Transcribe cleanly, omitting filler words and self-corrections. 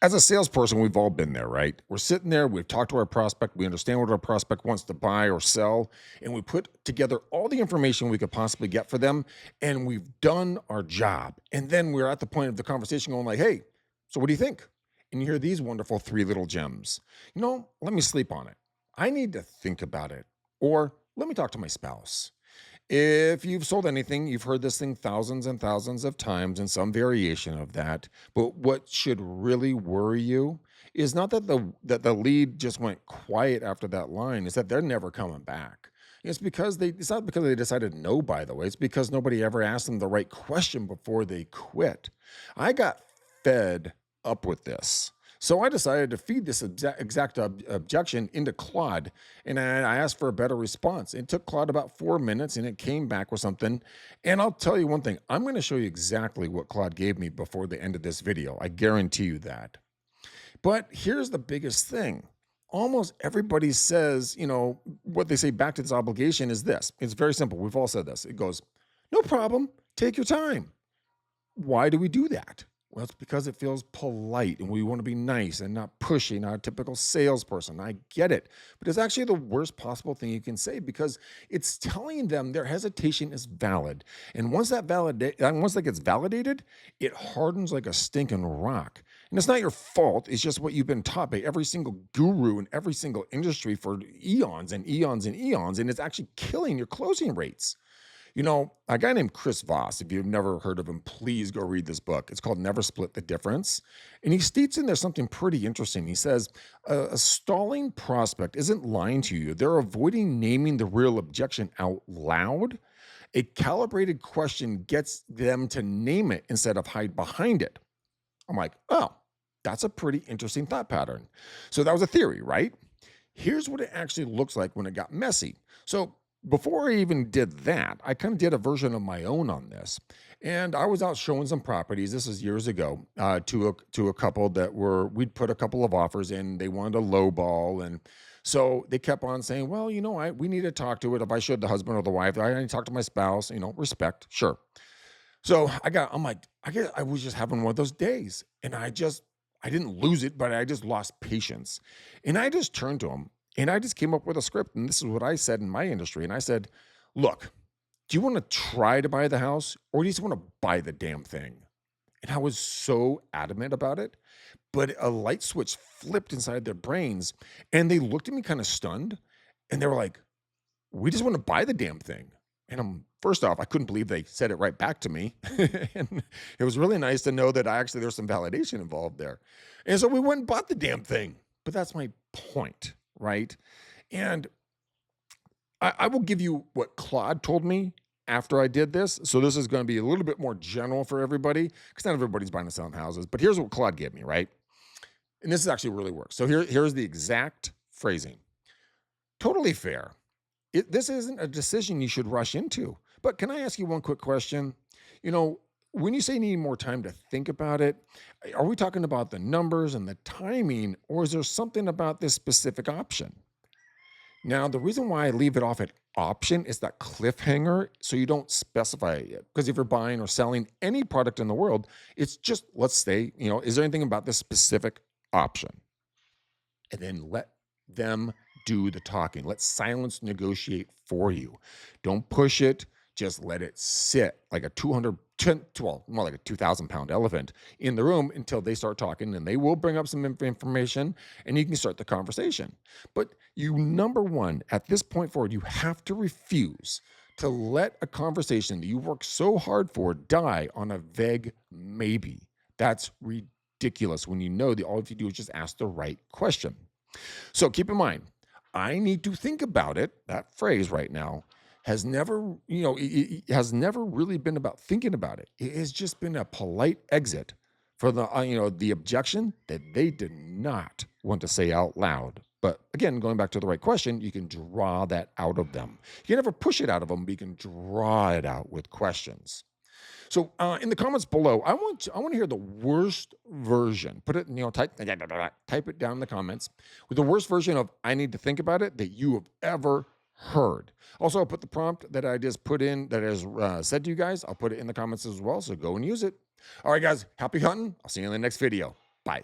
As a salesperson, we've all been there, right? We're sitting there, we've talked to our prospect, we understand what our prospect wants to buy or sell, and we put together all the information we could possibly get for them, and we've done our job. And then we're at the point of the conversation going like, "Hey, so what do you think?" And you hear these wonderful three little gems. Let me sleep on it. I need to think about it. Or let me talk to my spouse. If you've sold anything, you've heard this thing thousands and thousands of times and some variation of that. But what should really worry you is not that the lead just went quiet after that line, is that they're never coming back. It's not because they decided no, by the way. It's because nobody ever asked them the right question before they quit. I got fed up with this. So I decided to feed this objection into Claude, and I asked for a better response. It took Claude about 4 minutes, and it came back with something. And I'll tell you one thing: I'm going to show you exactly what Claude gave me before the end of this video. I guarantee you that. But here's the biggest thing: almost everybody says, what they say back to this obligation is this. It's very simple. We've all said this. It goes, "No problem. Take your time." Why do we do that? Well, it's because it feels polite and we want to be nice and not pushy, not a typical salesperson. I get it. But it's actually the worst possible thing you can say because it's telling them their hesitation is valid. And once that gets validated, it hardens like a stinking rock. And it's not your fault. It's just what you've been taught by every single guru in every single industry for eons and eons and eons. And it's actually killing your closing rates. A guy named Chris Voss, if you've never heard of him, please go read this book. It's called Never Split the Difference. And he states in there something pretty interesting. He says, a stalling prospect isn't lying to you. They're avoiding naming the real objection out loud. A calibrated question gets them to name it instead of hide behind it. I'm like, oh, that's a pretty interesting thought pattern. So that was a theory, right? Here's what it actually looks like when it got messy. So before I even did that, I kind of did a version of my own on this. And I was out showing some properties. This is years ago, to a couple we'd put a couple of offers in. They wanted a low ball. And so they kept on saying, well, we need to talk to it. If I showed the husband or the wife, I need to talk to my spouse, respect, sure. So I'm like, I guess I was just having one of those days. And I didn't lose it, but I just lost patience. And I just turned to him and I just came up with a script. And this is what I said in my industry. And I said, look, do you want to try to buy the house or do you just want to buy the damn thing? And I was so adamant about it, but a light switch flipped inside their brains and they looked at me kind of stunned and they were like, we just want to buy the damn thing. And first off, I couldn't believe they said it right back to me. And it was really nice to know that there's some validation involved there. And so we went and bought the damn thing. But that's my point, right? And I will give you what Claude told me after I did this. So this is going to be a little bit more general for everybody because not everybody's buying and selling houses. But here's what Claude gave me, right? And this actually really works. So here's the exact phrasing. Totally fair. This isn't a decision you should rush into. But can I ask you one quick question? When you say need more time to think about it, are we talking about the numbers and the timing, or is there something about this specific option? Now, the reason why I leave it off at option is that cliffhanger, so you don't specify it. Because if you're buying or selling any product in the world, it's just, let's say, is there anything about this specific option? And then let them do the talking. Let silence negotiate for you. Don't push it. Just let it sit like a more like a 2,000-pound elephant in the room until they start talking, and they will bring up some information and you can start the conversation. But number one, at this point forward, you have to refuse to let a conversation that you work so hard for die on a vague maybe. That's ridiculous when you know that all you do is just ask the right question. So keep in mind, I need to think about it. That phrase right now has never, it has never really been about thinking about it. It has just been a polite exit for the objection that they did not want to say out loud. But again, going back to the right question, you can draw that out of them. You can never push it out of them, but you can draw it out with questions. So in the comments below, I want to hear the worst version. Put it, type it down in the comments with the worst version of I need to think about it that you have ever heard. Also, I'll put the prompt that I just put in that is said to you guys. I'll put it in the comments as well. So go and use it. All right, guys, happy hunting. I'll see you in the next video. Bye.